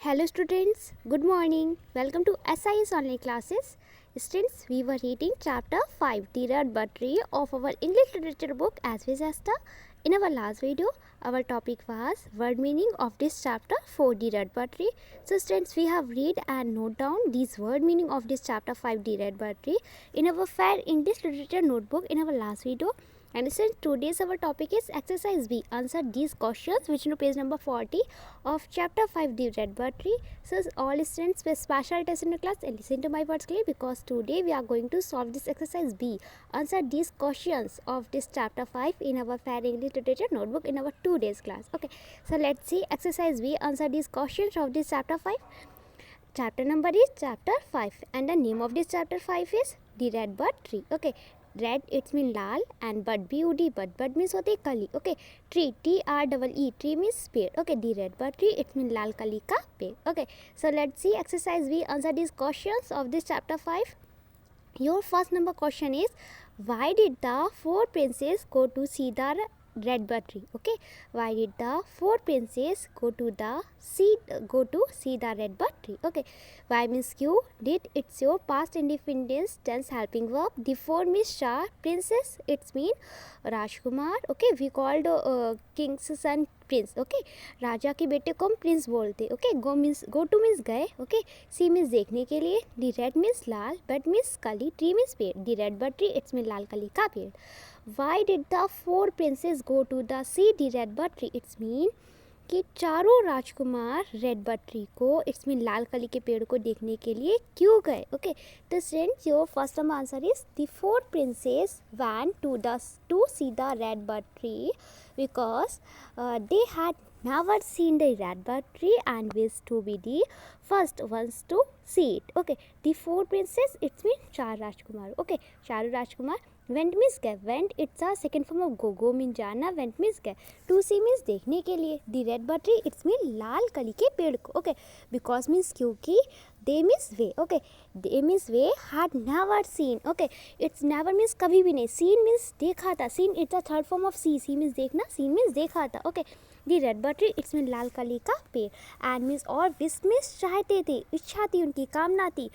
Hello students, good morning. Welcome to SIS online classes. Students, we were reading chapter 5, The Red Buttery of our English literature book as we just in our last video. Our topic was word meaning of this chapter for The Red Buttery. So students, we have read and note down these word meaning of this chapter 5, The Red Buttery in our fair English literature notebook in our last video. And since today's our topic is exercise B, answer these questions which is page number 40 of chapter 5 The Red Buttery. So all students with special test in the class and listen to my words clearly because today we are going to solve this exercise B. Answer these questions of this chapter 5 in our fair English literature notebook in our 2 days class. Okay, so let's see exercise B. Answer these questions of this chapter 5. Chapter number is chapter 5 and the name of this chapter 5 is The Red Buttery. Okay, red it's mean lal and bud bud bud means होते कली. Okay, tree TREE tree means पेड़. Okay, the red buttery it mean लाल कली का पेड़. Okay, so let's see exercise B. Answer these questions of this chapter 5. Your first number question is, why did the four princes go to see the red buttery? Okay, why did the four princes go to see the red buttery? Okay, why means Q. Did it's your past independence tense helping verb. The four means star. Princess it's mean Rajkumar. Okay, we called king's son prince. Okay, राजा के बेटे को हम prince बोलते. Okay, go to means गए. Okay, see means देखने के लिए. दी रेड मीन्स लाल, बट मीन्स कली, ट्री मीन्स पेड़. The red bud tree it's mean लाल कली का पेड़. Why did the four princes go to the see the red bud tree? It's mean कि चारों राजकुमार रेड बट्री को इट्स मीन लाल कली के पेड़ को देखने के लिए क्यों गए? ओके, तो students your first number answer is the four princes went to see the red bud tree because they had never seen the red buttery and wished to be the first ones to see it. Okay, the four princes it's mean चार राजकुमार. Okay, चारों राजकुमार. Went means गए. Went it's a second form of go mean जाना. Went means गए. To see means देखने के लिए. The red buttery it's mean लाल कली के पेड़ को. Okay, because means क्योंकि they means way. Okay, they means way had never seen. Okay, it's never means कभी भी नहीं. Seen means देखा था. Seen it's a third form of see. See means देखना. Seen means देखा था. Okay, the red buttery it's mean लाल कली का पेड़. And means और wish means चाहते थे, इच्छा थी, उनकी कामना थी.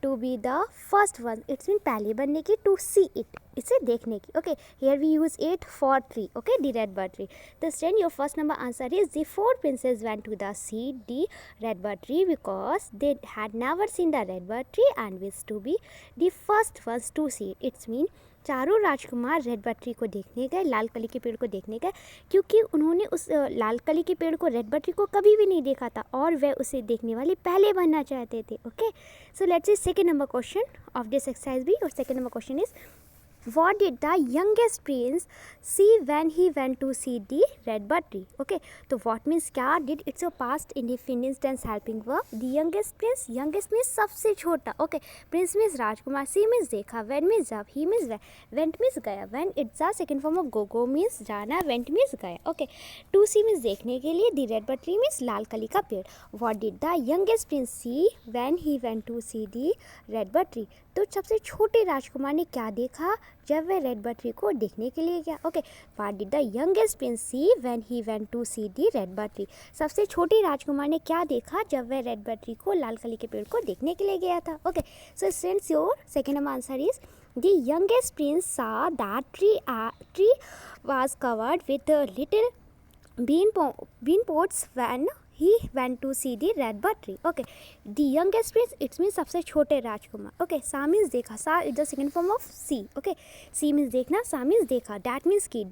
To be the first one it's mean पहले बनने की. To see it इसे देखने की. Okay, here we use it for tree. Okay, the red buttery. This then your first number answer is the four princes went to the see the red buttery because they had never seen the red buttery and wished to be the first ones to see it. It's mean चारों राजकुमार red buttery को देखने गए, लाल कली के पेड़ को देखने गए, क्योंकि उन्होंने उस लाल कली के पेड़ को रेड बटरी को कभी भी नहीं देखा था और वे उसे देखने वाले पहले बनना चाहते थे. Okay, so let's see second number question of this exercise B. और second number question is, what did the youngest prince see when he went to see the red buttery? Okay, तो what means क्या? Did it's a past independence tense helping verb. The youngest prince, youngest means सबसे छोटा. Okay, prince means राजकुमार. See means देखा. When means जब. He means where. Went means गया. When it's a second form of go means जाना. Went means गया. Okay, to see means देखने के लिए. The red buttery means लाल कली का पेड़. What did the youngest prince see when he went to see the red buttery? तो सबसे छोटे राजकुमार ने क्या देखा जब वह रेड बटरी को देखने के लिए गया? Okay, what did the youngest prince see when he went to see the red bud tree? सबसे छोटे राजकुमार ने क्या देखा जब वह रेड बटरी को लाल कली के पेड़ को देखने के लिए गया था? Okay, so since your second number answer is the youngest prince saw that tree was covered with little bean pods when he went to see the red buttery. Okay, the youngest prince it means सबसे छोटे राजकुमार. Okay, सा means देखा. सा is the second form of see. Okay, see means देखना, सा means देखा. That means की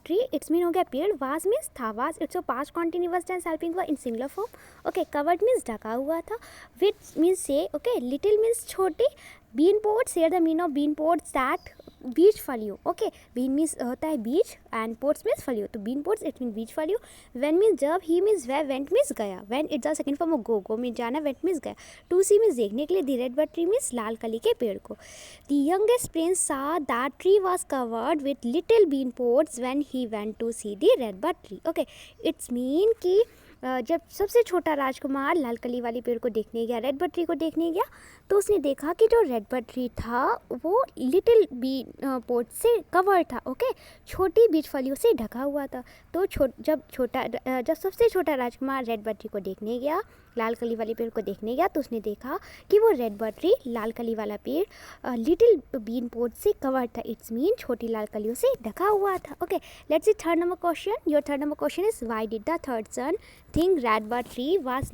tree it's mean हो गया पेड़. Was means था. Was it's a past continuous tense helping verb in singular form. Okay, covered means ढका हुआ था. With means से. Okay, little means छोटे. bean pods here the meaning of bean pods that बीज फलियों. ओके, बीन मीन्स होता है बीज एंड पोट्स मीन्स फलियों. तो बीन पोट्स इट मीन बीज फलियों. वेन मीन्स जब, ही मीन्स वह, वेंट मीन्स गया. When it's the second form of go means जाना. वेंट मीन्स गया. टू सी मीन्स देखने के लिए. दी रेड बटरी मीन्स लाल कली के पेड़ को. The youngest prince saw that tree was covered with little bean pods when he went to see the red bud tree. Okay, it's mean कि जब सबसे छोटा राजकुमार लाल कली वाली पेड़ को देखने गया, रेड बड ट्री को देखने गया, तो उसने देखा कि जो रेड बड ट्री था वो लिटिल बी पोट से कवर था, ओके, छोटी बीज फलियों से ढका हुआ था। तो जब सबसे छोटा राजकुमार रेड बड ट्री को देखने गया, लाल कली वाले पेड़ को देखने गया, तो उसने देखा कि वो रेड बड ट्री, लाल कली वाला पेड़ लिटिल बीन पोट से कवर था, इट्स मीन छोटी लाल कलियों से ढका हुआ था। Okay, let's see third number question. Your third number question is why did the third son think red bud tree was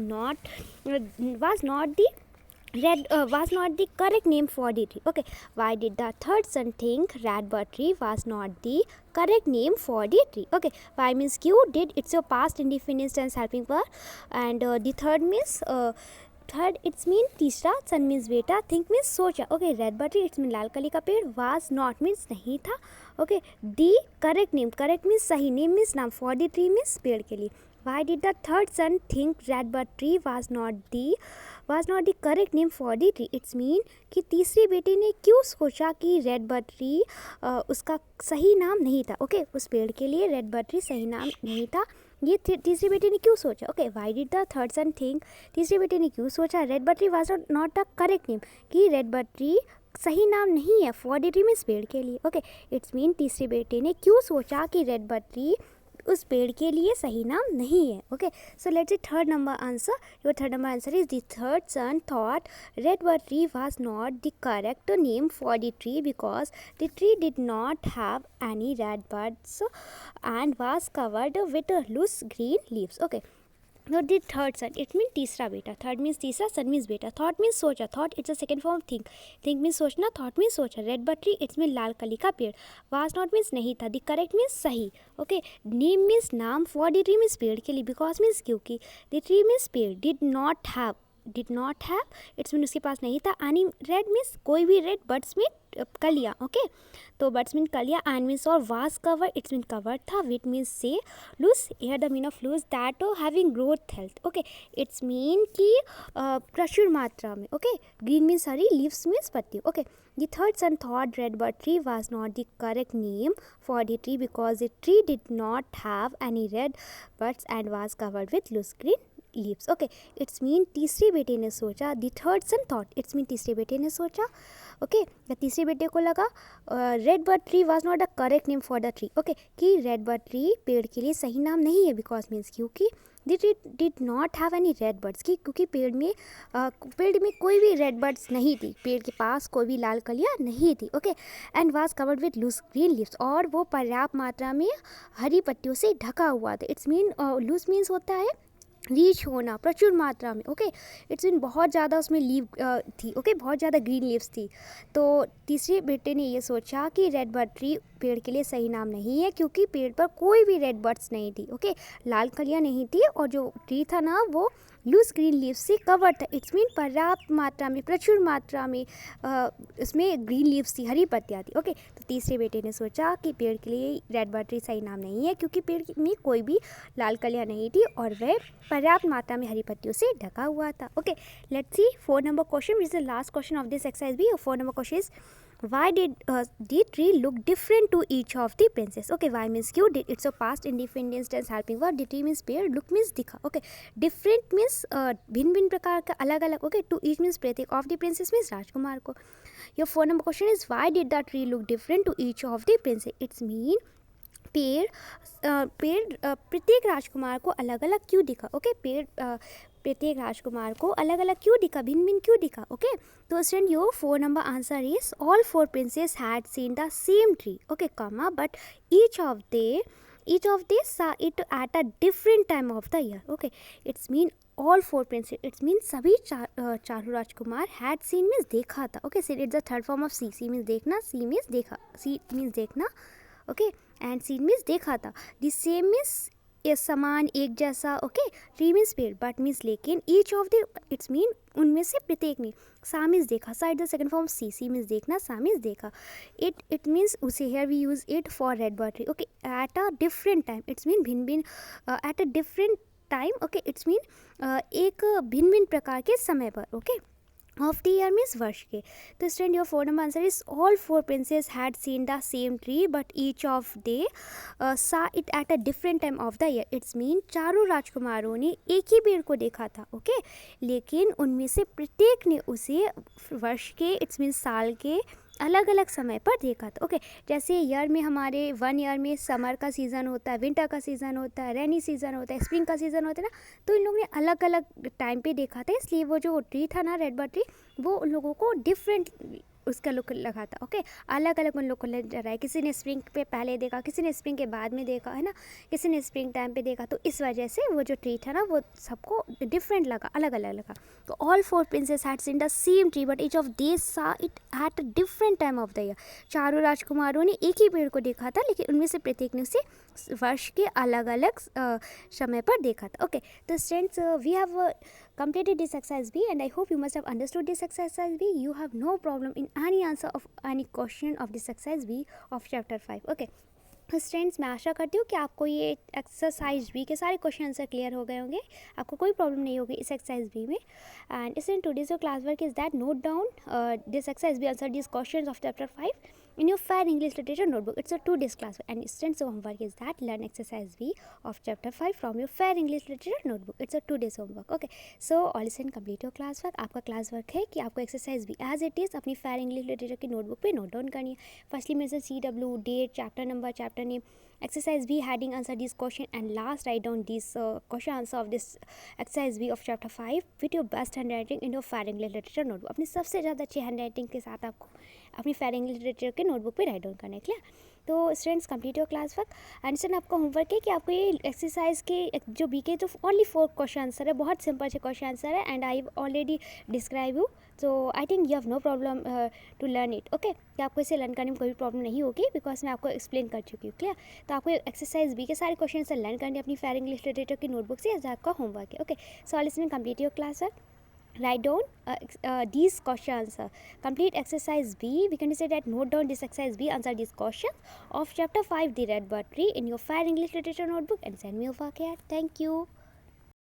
not the correct name for the tree. Okay, why did the third son think red bud tree was not the correct name for the tree? Okay, why means Q did, it's your past indefinite tense helping verb, and the third means third it's mean तीसरा, son means बेटा, think means सोचा. Okay, red bud tree it's mean लाल कली का पेड़, was not means नहीं था. Okay, the correct name, correct means सही, नेम मीन्स नाम, फॉर द ट्री मीन्स पेड़ के लिए. Why did the third son think red bud tree was not the correct name for the tree? It's mean कि तीसरी बेटी ने क्यों सोचा कि रेड बड ट्री उसका सही नाम नहीं था. ओके, उस पेड़ के लिए रेड बड ट्री सही नाम नहीं था. ये तीसरी बेटी ने क्यों सोचा. Okay, why did the third son think, तीसरी बेटी ने क्यों सोचा red bud tree was not the correct name, कि रेड बड ट्री सही नाम नहीं है फॉर द ट्री मीन्स पेड़ के लिए. ओके, इट्स मीन तीसरी बेटी ने क्यों सोचा कि रेड बड ट्री उस पेड़ के लिए सही नाम नहीं है. Okay, so let's see third number answer. Your third number answer is the third son thought red bud tree was not the correct name for the tree because the tree did not have any red buds and was covered with loose green leaves. Okay, now the third son, it means तीसरा बेटा. Third means तीसरा, son means बेटा. Thought means सोचा, thought it's a second form think, think means सोचना, thought means सोचा. Red bud tree it's mean लाल कली का पेड़, वाज नॉट मीन्स नहीं था, द करेक्ट मीन्स सही. ओके, नेम मीन्स नाम, फॉर द ट्री मीन्स पेड़ के लिए, बिकॉज मीन्स क्योंकि, द ट्री मीन्स पेड़, did not have it's mean उसके पास नहीं था. एनी रेड मीन्स कोई भी रेड, बड्स मीन कलियाँ. ओके, तो बड्स मीन कलियाँ, एंड मीन्स और was cover, it's mean cover था, विट मीन्स से, loose, here the mean of loose, that having growth health. Okay, it's mean कि प्रचुर मात्रा में. ओके, ग्रीन मीन्स हरी, लीव्स मीन्स पत्ती. Okay, the third son thought red bud tree was not the correct name for the tree because the tree did not have any red buds and was covered with loose green leaves. Okay, it's mean तीसरी बेटे ने सोचा, the third son thought, it's mean तीसरे बेटे ने सोचा. Okay, या तीसरे बेटे को लगा red bud tree was not the correct name for the tree. Okay, कि रेड बड ट्री पेड़ के लिए सही नाम नहीं है, बिकॉज मीन्स क्योंकि the tree did not have any red birds, की क्योंकि पेड़ में कोई भी रेड बर्ड्स नहीं थी, पेड़ के पास कोई भी लाल कलियाँ नहीं थी. Okay, and was covered with loose green leaves, और वो पर्याप्त मात्रा में हरी पत्तियों से ढका हुआ था. इट्स मीन लूज मीन्स होता है रीच होना, प्रचुर मात्रा में. ओके, इट्स मीन बहुत ज़्यादा उसमें लीव थी. ओके, बहुत ज़्यादा ग्रीन लीव्स थी. तो तीसरे बेटे ने ये सोचा कि रेड बड ट्री पेड़ के लिए सही नाम नहीं है, क्योंकि पेड़ पर कोई भी रेड बर्ड्स नहीं थी. ओके, लाल कलियाँ नहीं थी, और जो ट्री था ना वो लूज ग्रीन लीव्स से कवर था. इट्स मीन पर्याप्त मात्रा में, प्रचुर मात्रा में उसमें ग्रीन लीव्स थी, हरी पत्तियाँ थी. ओके, तो तीसरे बेटे ने सोचा कि पेड़ के लिए रेड बड ट्री सही नाम नहीं है, क्योंकि पेड़ में कोई भी लाल कलियाँ नहीं थी और वह पर्याप्त मात्रा में हरी पत्तियों से ढका हुआ था. Okay, let's see four number question, which is the last question of this exercise भी. Four number question is why did the tree look different to each of the princes? Okay, why means Q did, it's a past indefinite tense helping verb, the tree means पेड़, look means दिखा. Okay, different means भिन्न भिन्न प्रकार का, अलग अलग. Okay, to each means प्रत्येक, of the princess means राजकुमार को. Your four number question is why did the tree look different to each of the princes? It's mean पेड़ प्रत्येक राजकुमार को अलग अलग क्यों दिखा. ओके, पेड़ प्रत्येक राजकुमार को अलग अलग क्यों दिखा, भिन्न भिन्न क्यों दिखा. ओके, तो student your four number answer is all four princess had seen the same tree. Okay, comma, but each of they saw it at a different time of the year. Okay, it's mean all four princes, it's mean सभी चारों राजकुमार had seen means देखा था. Okay, so it's the third form of see means देखना, see means देखा, see means देखना. Okay, and seen means देखा था. The same means समान, एक जैसा. ओके, ट्री मीन्स पेड़, बट मीन्स लेकिन, each of the, it's mean उनमें से प्रत्येक में. सा मीन्स देखा, saw it the second form see means देखना, सा मीन्स देखा. इट मीन्स उसे, here we use it for red bird tree. Okay, at a different time, it's mean भिन्न भिन्न, at a different time. Okay, it's mean एक भिन्न भिन्न प्रकार के समय पर. Okay, of the year means वर्ष के. तो student your 4 number answer is all 4 princes had seen the same tree but each of they saw it at a different time of the year. It's mean चारों राजकुमारों ने एक ही पेड़ को देखा था. ओके लेकिन उनमें से प्रत्येक ने उसे वर्ष के इट्स मीन साल के अलग अलग समय पर देखा था. ओके जैसे ईयर में हमारे 1 ईयर में समर का सीज़न होता है, विंटर का सीज़न होता है, रेनी सीज़न होता है, स्प्रिंग का सीज़न होता है ना. तो इन लोगों ने अलग अलग टाइम पे देखा था, इसलिए वो जो ट्री था ना रेड बर्ड ट्री, वो उन लोगों को डिफरेंट उसका लुक लगा था. ओके अलग अलग उन लोग को लग रहा है. किसी ने स्प्रिंग पे पहले देखा, किसी ने स्प्रिंग के बाद में देखा है ना, किसी ने स्प्रिंग टाइम पे देखा. तो इस वजह से वो जो ट्री था ना वो सबको डिफरेंट लगा, अलग अलग लगा. तो all 4 princes had seen the same tree but each of they saw it at a different time of the year. चारों राजकुमारों ने एक ही पेड़ को देखा था, लेकिन उनमें से प्रत्येक ने उसे वर्ष के अलग अलग समय पर देखा था. ओके तो students we have completed this exercise B and I hope you must have understood this exercise B. You have no problem in any answer of any question of this exercise B of chapter 5. Okay. Students मैं आशा करती हूँ कि आपको ये exercise B के सारे question answer clear हो गए होंगे, आपको कोई प्रॉब्लम नहीं होगी इस एक्सरसाइज बी में. And student today's your class work is that note down this exercise B answer this questions of chapter 5 in your fair English literature notebook. It's a 2 days class and students homework is that learn exercise B of chapter 5 from your fair English literature notebook. It's a 2 days homework. Okay so all students complete your class work. आपका class work है कि आपको exercise भी as it is अपनी fair English literature की notebook पे note down करनी है. Firstly mention CW date, chapter number, chapter name, exercise B heading answer this question and last write down this question answer of this exercise B of chapter 5 with your best handwriting in your fair English literature notebook. अपनी सबसे ज़्यादा अच्छी handwriting के साथ आपको अपनी fair English literature के notebook पे राइट डाउन करना है. क्लियर. तो students complete your class work and student आपका होमवर्क है कि आपको ये एक्सरसाइज के जो बी के जो ओनली 4 क्वेश्चन आंसर है, बहुत सिंपल से क्वेश्चन आंसर है and I already describe you. So I think you have no problem to learn it. Okay कि आपको इसे लर्न करने में कोई प्रॉब्लम नहीं होगी बिकॉज मैं आपको एक्सप्लेन कर चुकी हूँ. क्लियर. तो आपको एक्सरसाइज बी के सारे क्वेश्चन आंसर लर्न करने अपनी फेयर इंग्लिश लिटरेचर की नोटबुक से, एज आपका होमवर्क है. Okay so listen complete your class work. Write down these questions. Complete exercise B. We can say that note down this exercise B. Answer these questions of chapter 5, the red bird tree, in your fair English literature notebook and send me your work here. Thank you.